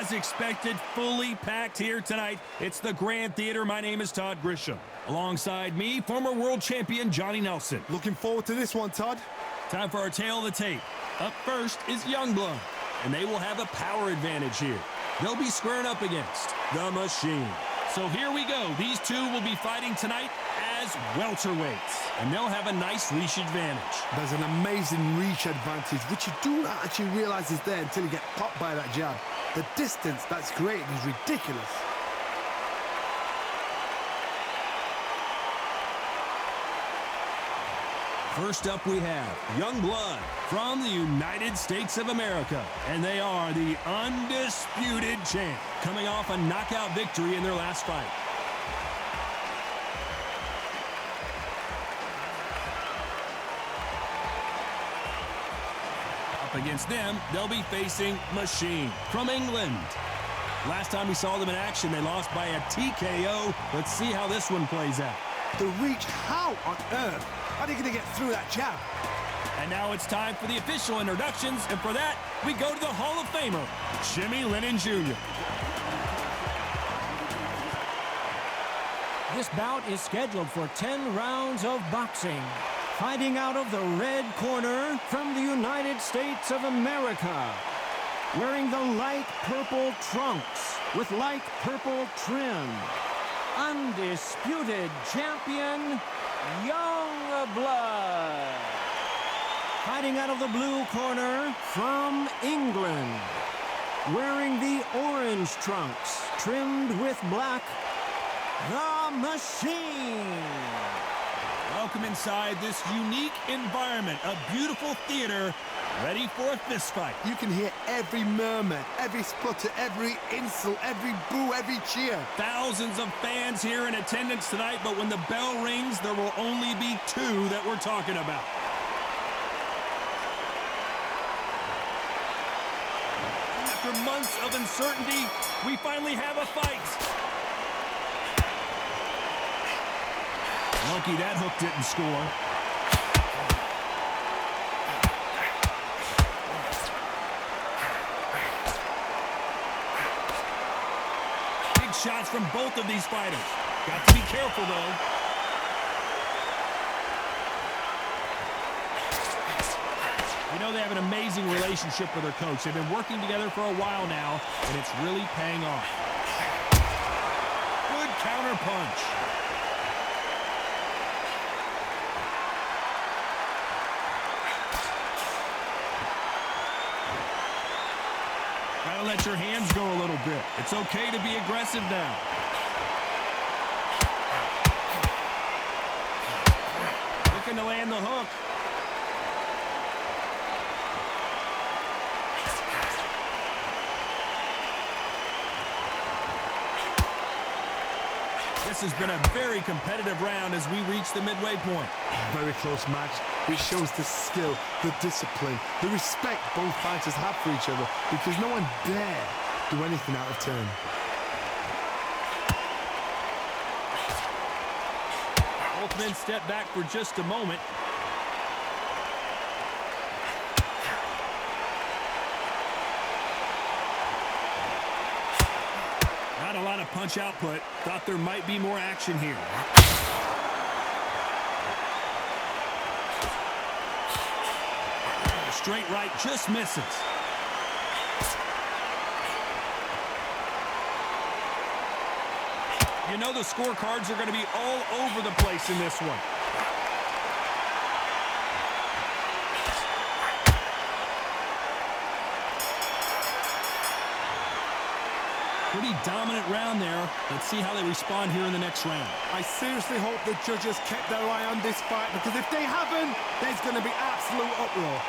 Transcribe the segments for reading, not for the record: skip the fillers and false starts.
As expected, fully packed here tonight. It's the Grand Theater. My name is Todd Grisham. Alongside me, former world champion Johnny Nelson. Looking forward to this one, Todd. Time for our tale of the tape. Up first is Youngblood, and they will have a power advantage here. They'll be squaring up against the Machine. So here we go. These two will be fighting tonight as welterweights, and they'll have a nice reach advantage. There's an amazing reach advantage, which you do not actually realize is there until you get popped by that jab. The distance that's created is ridiculous. First up we have Youngblood from the United States of America, and they are the undisputed champ, coming off a knockout victory in their last fight. Up against them, they'll be facing Machine from England. Last time we saw them in action, they lost by a TKO. Let's see how this one plays out. The reach, how on earth are they going to get through that jab? And now it's time for the official introductions, and for that, we go to the Hall of Famer, Jimmy Lennon Jr. This bout is scheduled for 10 rounds of boxing. Fighting out of the red corner from the United States of America. Wearing the light purple trunks with light purple trim. Undisputed champion, Youngblood. Fighting out of the blue corner from England. Wearing the orange trunks, trimmed with black, the Machine. Welcome inside this unique environment, a beautiful theater, ready for a fist fight. You can hear every murmur, every splutter, every insult, every boo, every cheer. Thousands of fans here in attendance tonight, but when the bell rings, there will only be two that we're talking about. After months of uncertainty, we finally have a fight. Lucky that hook didn't score. Big shots from both of these fighters. Got to be careful, though. You know they have an amazing relationship with their coach. They've been working together for a while now, and it's really paying off. Good counter punch. Gotta let your hands go a little bit. It's okay to be aggressive now. Looking to land the hook. This has been a very competitive round as we reach the midway point. Very close match, which shows the skill, the discipline, the respect both fighters have for each other, because no one dare do anything out of turn. Both men step back for just a moment. Not a lot of punch output. Thought there might be more action here. Straight right just misses. You know the scorecards are going to be all over the place in this one. Pretty dominant round there. Let's see how they respond here in the next round. I seriously hope the judges kept their eye on this fight, because if they haven't, there's going to be absolute uproar.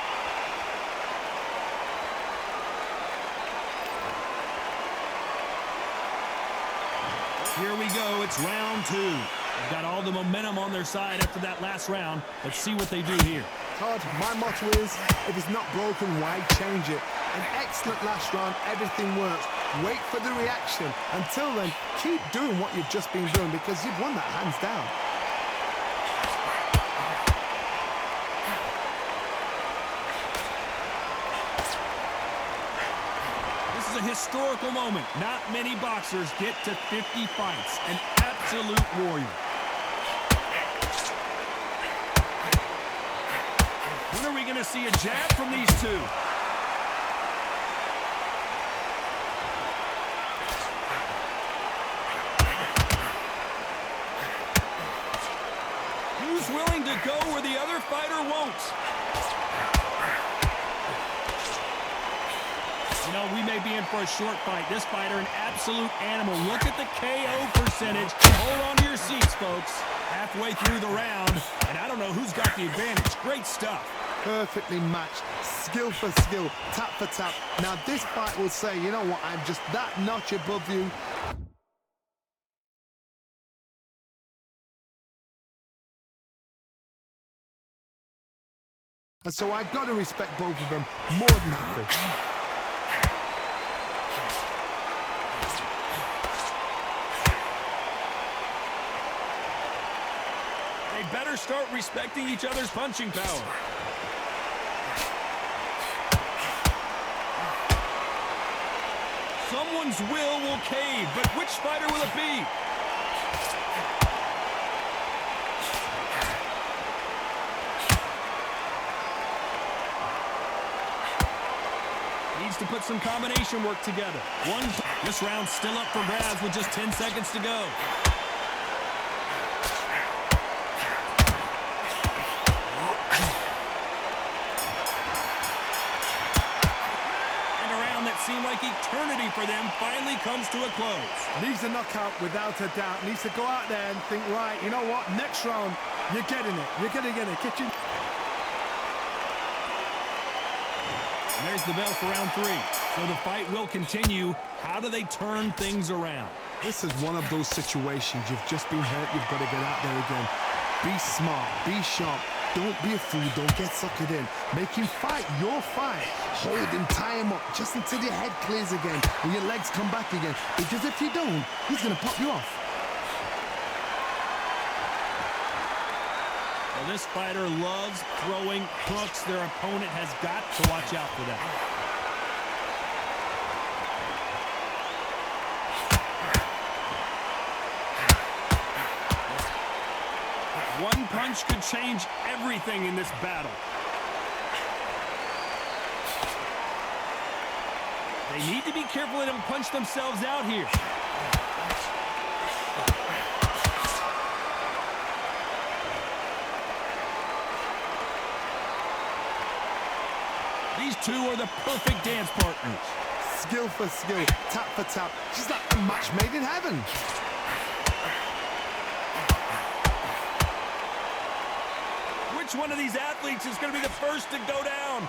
Here we go. It's round two. They've got all the momentum on their side after that last round. Let's see what they do here. Todd, my motto is, if it's not broken, why change it? An excellent last round, everything works. Wait for the reaction. Until then, keep doing what you've just been doing, because you've won that hands down. historical moment. Not many boxers get to 50 fights. An absolute warrior. When are we going to see a jab from these two? Who's willing to go where the other fighter won't? You know, we may be in for a short fight. This fighter, an absolute animal. Look at the KO percentage. Hold on to your seats, folks. Halfway through the round, and I don't know who's got the advantage. Great stuff. Perfectly matched, skill for skill, tap for tap. Now this fight will say, you know what, I'm just that notch above you. And so I've got to respect both of them more than happy. They better start respecting each other's punching power. Someone's will cave, but which fighter will it be? Needs to put some combination work together. This round's still up for grabs with just 10 seconds to go. Seemed like eternity for them finally comes to a close. Needs a knockout without a doubt. Needs to go out there and think, right, you know what, next round, you're getting it. You're going to get it. Kitchen. And there's the bell for round 3. So the fight will continue. How do they turn things around? This is one of those situations. You've just been hurt. You've got to get out there again. Be smart. Be sharp. Don't be a fool. Don't get suckered in. Make him fight your fight. Hold him, tie him up, just until your head clears again and your legs come back again. Because if you don't, he's going to pop you off. Well, this fighter loves throwing hooks. Their opponent has got to watch out for that. One punch could change everything in this battle. They need to be careful they don't punch themselves out here. These two are the perfect dance partners. Skill for skill, tap for tap. Just like a match made in heaven. Which one of these athletes is going to be the first to go down?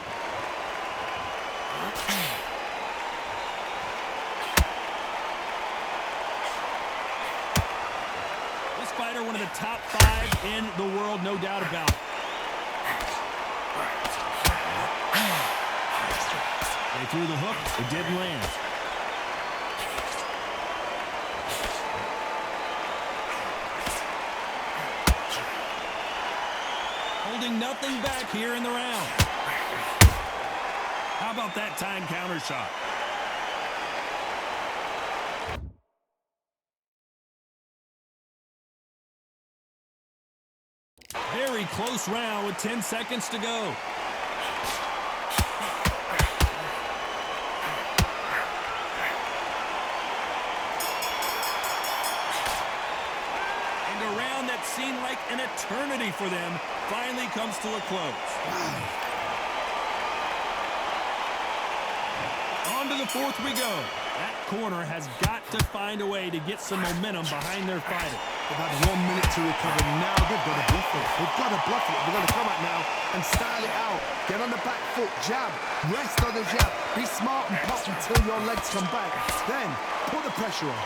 This fighter, one of the top 5 in the world, no doubt about it. They threw the hook, it didn't land. Holding nothing back here in the round. How about that time counter shot? Very close round with 10 seconds to go. Seemed like an eternity for them finally comes to a close. On to the 4th we go. That corner has got to find a way to get some momentum behind their fighter. About 1 minute to recover. Now they've got to bluff it. They've got to bluff it. They've got to come out now and style it out. Get on the back foot, jab, rest on the jab. Be smart and pop until your legs come back. Then put the pressure on.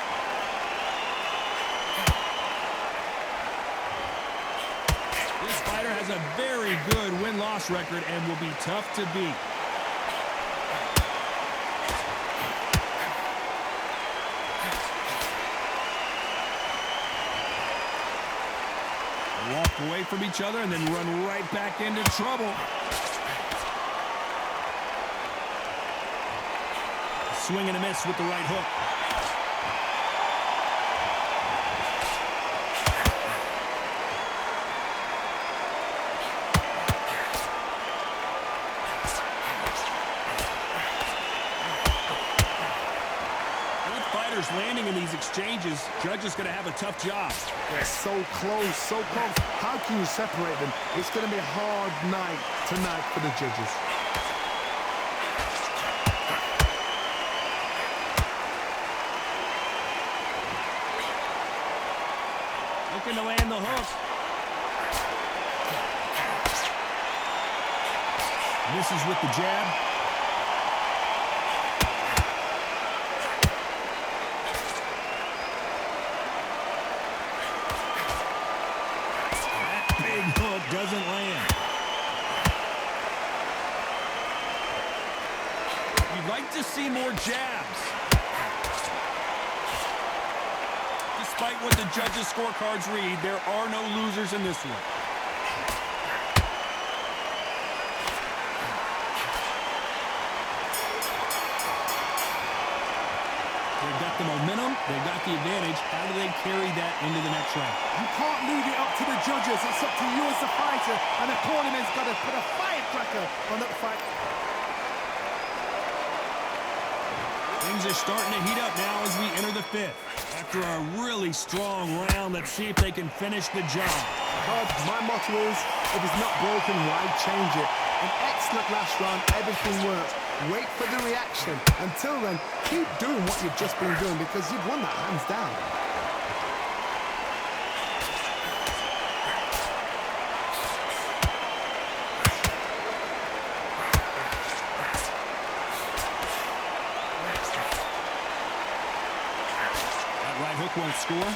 This fighter has a very good win-loss record and will be tough to beat. They walk away from each other and then run right back into trouble. Swing and a miss with the right hook. Landing in these exchanges, Judge is going to have a tough job. They're so close, so close. How can you separate them? It's going to be a hard night tonight for the judges. Looking to land the hook. Misses with the jab. Doesn't land. You'd like to see more jabs. Despite what the judges' scorecards read, there are no losers in this one. They've got the momentum, they've got the advantage. How do they carry that into the next round? You can't leave it up to the judges. It's up to you as the fighter, and the tournament's got to put a firecracker on that fight. Things are starting to heat up now as we enter the fifth. After a really strong round, let's see if they can finish the job. God, my motto is, if it's not broken, why change it? An excellent last round, everything works. Wait for the reaction. Until then, keep doing what you've just been doing because you've won that hands down. That right hook won't score.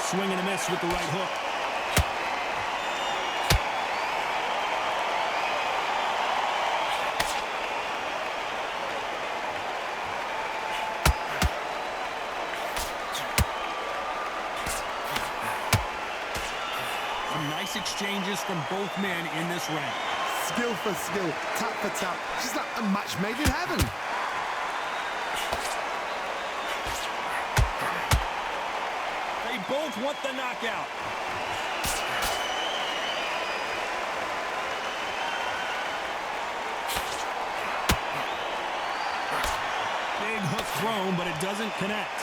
Swing and a miss with the right hook. Some nice exchanges from both men in this round. Skill for skill, tap for tap. Just like a match made in heaven. Both want the knockout. Big hook thrown, but it doesn't connect.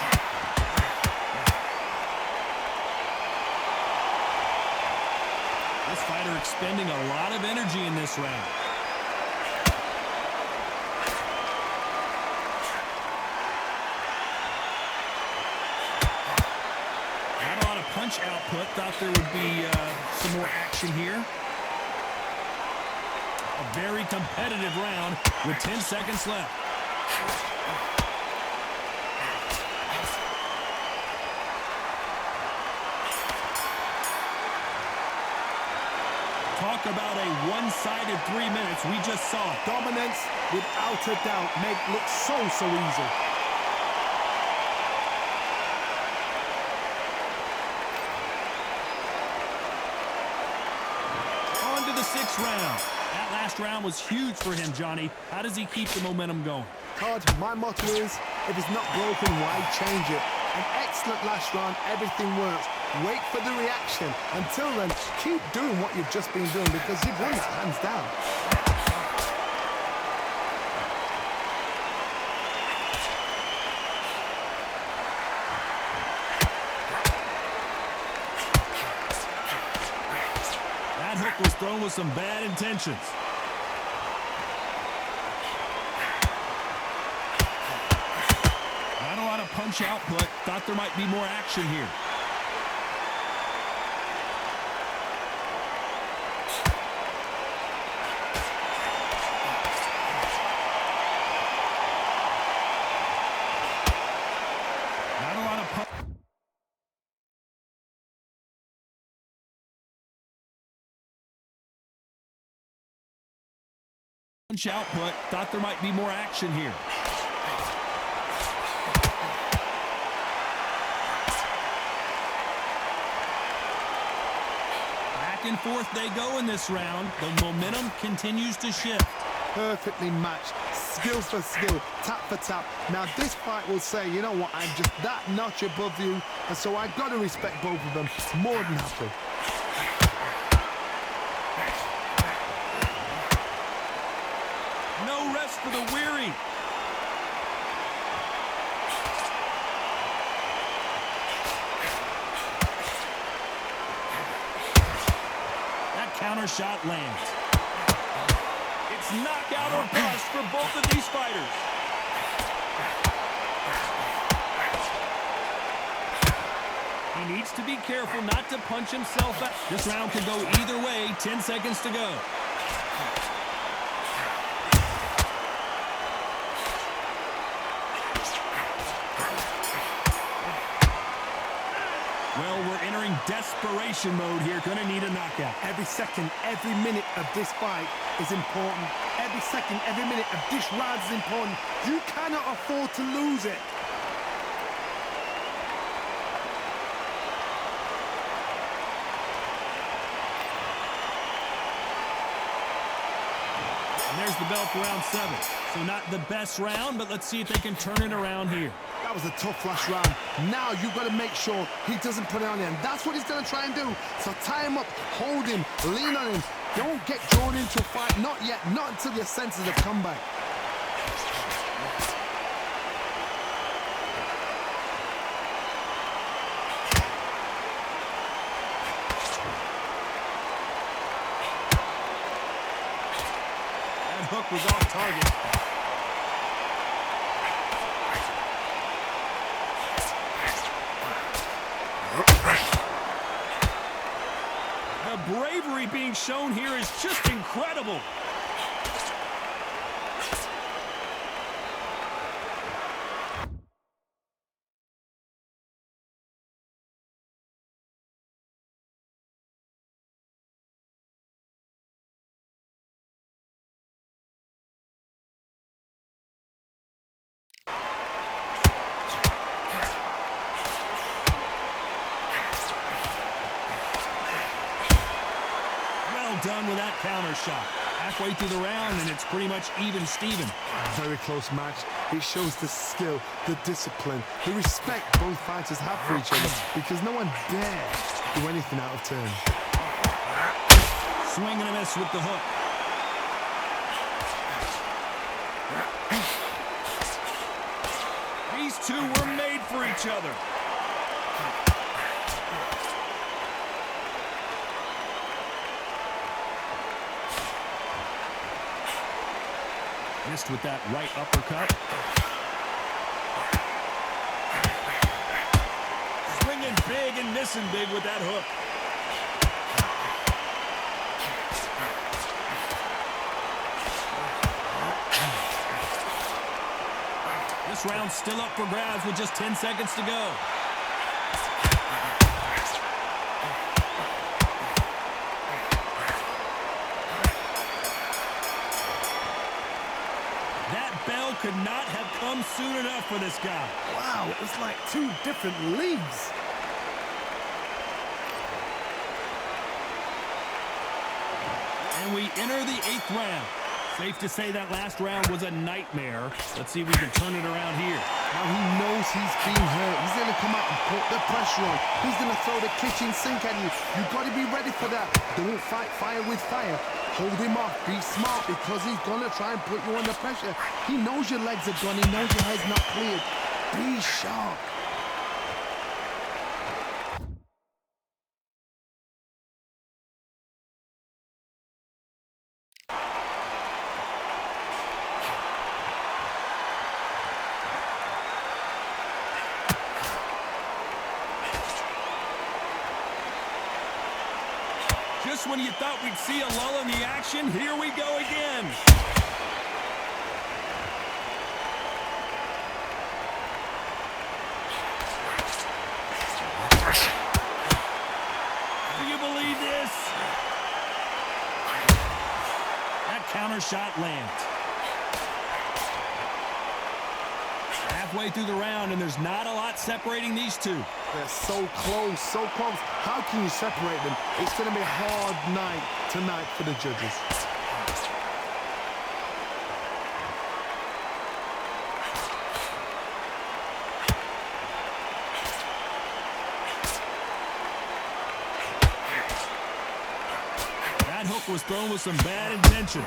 This fighter expending a lot of energy in this round. Punch output. Thought there would be some more action here. A very competitive round with 10 seconds left. Talk about a one-sided 3 minutes. We just saw it. Dominance, without a doubt, make it look so easy. Sixth round. That last round was huge for him, Johnny. How does he keep the momentum going? Todd, my motto is, if it's not broken, why change it? An excellent last round, everything works. Wait for the reaction. Until then, keep doing what you've just been doing because you've won that hands down. Was thrown with some bad intentions. Not a lot of punch output. Thought there might be more action here. Not a lot of punch. Output. Thought there might be more action here. Back and forth they go in this round. The momentum continues to shift. Perfectly matched, skill for skill, tap for tap. Now this fight will say, you know what, I'm just that notch above you, and so I've got to respect both of them. More than happy. No rest for the weary. That counter shot lands. It's knockout or bust for both of these fighters. He needs to be careful not to punch himself out. This round could go either way. 10 seconds to go. Well, we're entering desperation mode here. Gonna need a knockout. Every second, every minute of this fight is important. Every second, every minute of this round is important. You cannot afford to lose it. And there's the bell for round 7. So not the best round, but let's see if they can turn it around here. That was a tough last round. Now you've got to make sure he doesn't put it on him. That's what he's going to try and do. So tie him up, hold him, lean on him. Don't get drawn into a fight. Not yet. Not until your senses have come back. That hook was off target. The bravery being shown here is just incredible. Done with that counter shot. Halfway through the round, and it's pretty much even Steven. Very close match. It shows the skill, the discipline, the respect both fighters have for each other, because no one dares do anything out of turn. Swing and a miss with the hook. These two were made for each other. Missed with that right uppercut. Swinging big and missing big with that hook. This round's still up for grabs with just 10 seconds to go. Could not have come soon enough for this guy. Wow, it was like two different leagues. And we enter the 8th round. Safe to say that last round was a nightmare. Let's see if we can turn it around here. Now he knows he's being hurt. He's going to come out and put the pressure on. He's going to throw the kitchen sink at you. You've got to be ready for that. Don't fight fire with fire. Hold him off. Be smart, because he's going to try and put you under pressure. He knows your legs are gone. He knows your head's not cleared. Be sharp. Just when you thought we'd see a lull in the action, here we go again. Do you believe this? That counter shot lands. halfway through the round, and there's not a lot separating these two. They're so close, so close. How can you separate them? It's going to be a hard night tonight for the judges. That hook was thrown with some bad intentions.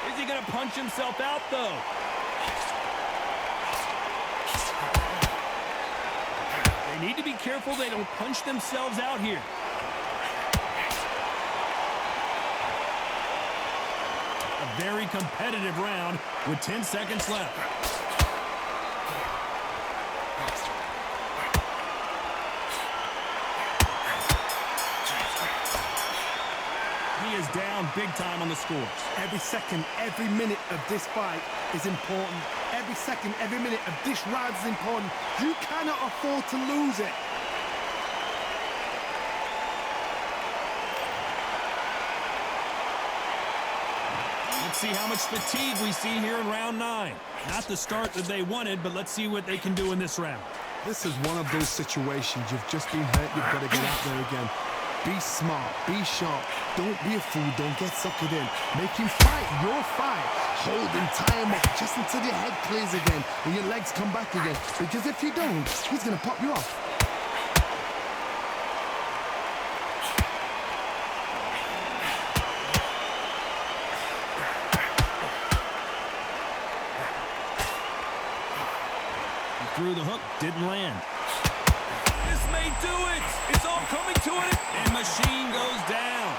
Is he going to punch himself out, though? They need to be careful they don't punch themselves out here. A very competitive round with 10 seconds left. He is down big time on the scores. Every second, every minute of this fight is important. Every second, every minute of this round is important. You cannot afford to lose it. Let's see how much fatigue we see here in round 9. Not the start that they wanted, but let's see what they can do in this round. This is one of those situations. You've just been hurt. You've got to get out there again. Be smart. Be sharp. Don't be a fool. Don't get suckered in. Make him fight your fight. Hold him, tie him up just until your head clears again and your legs come back again. Because if you don't, he's going to pop you off. Through the hook, didn't land. This may do it. It's all coming to it. And Machine goes down.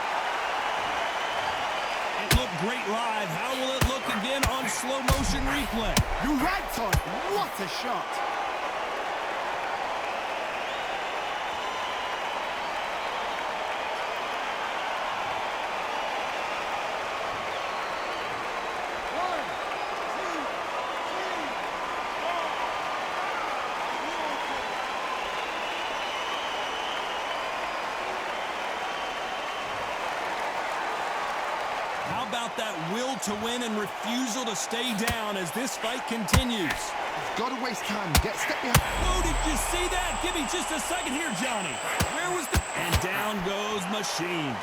It looked great live. How will it look again on slow motion replay? You're right, Todd. What a shot. How about that will to win and refusal to stay down as this fight continues? Got to waste time. Step behind. Oh, did you see that? Give me just a second here, Johnny. Where was the... And down goes Machine.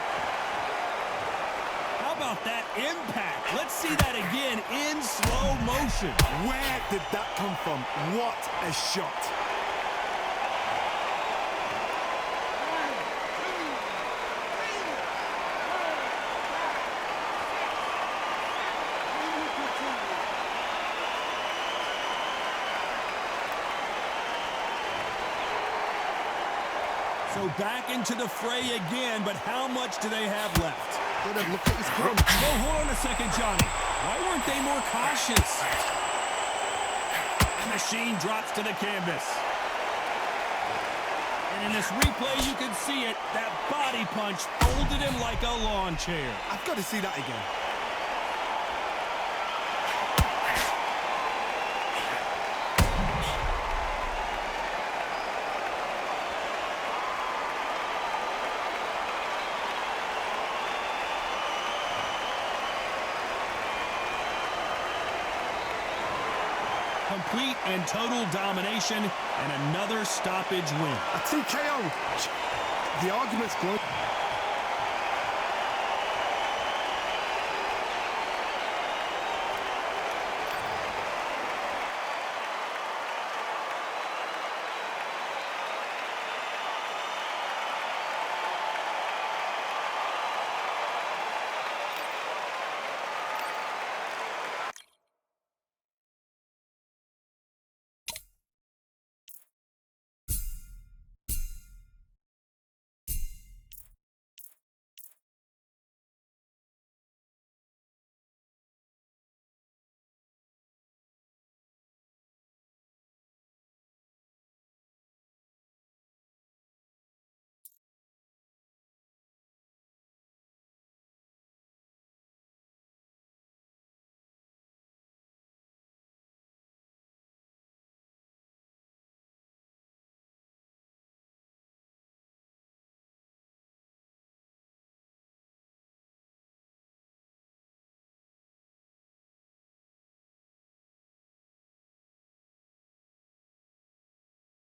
How about that impact? Let's see that again in slow motion. Where did that come from? What a shot. So back into the fray again, but how much do they have left? Look at his corner. Oh, hold on a second, Johnny. Why weren't they more cautious? Machine drops to the canvas. And in this replay, you can see it. That body punch folded him like a lawn chair. I've got to see that again. Complete and total domination and another stoppage win. A TKO. The argument's going.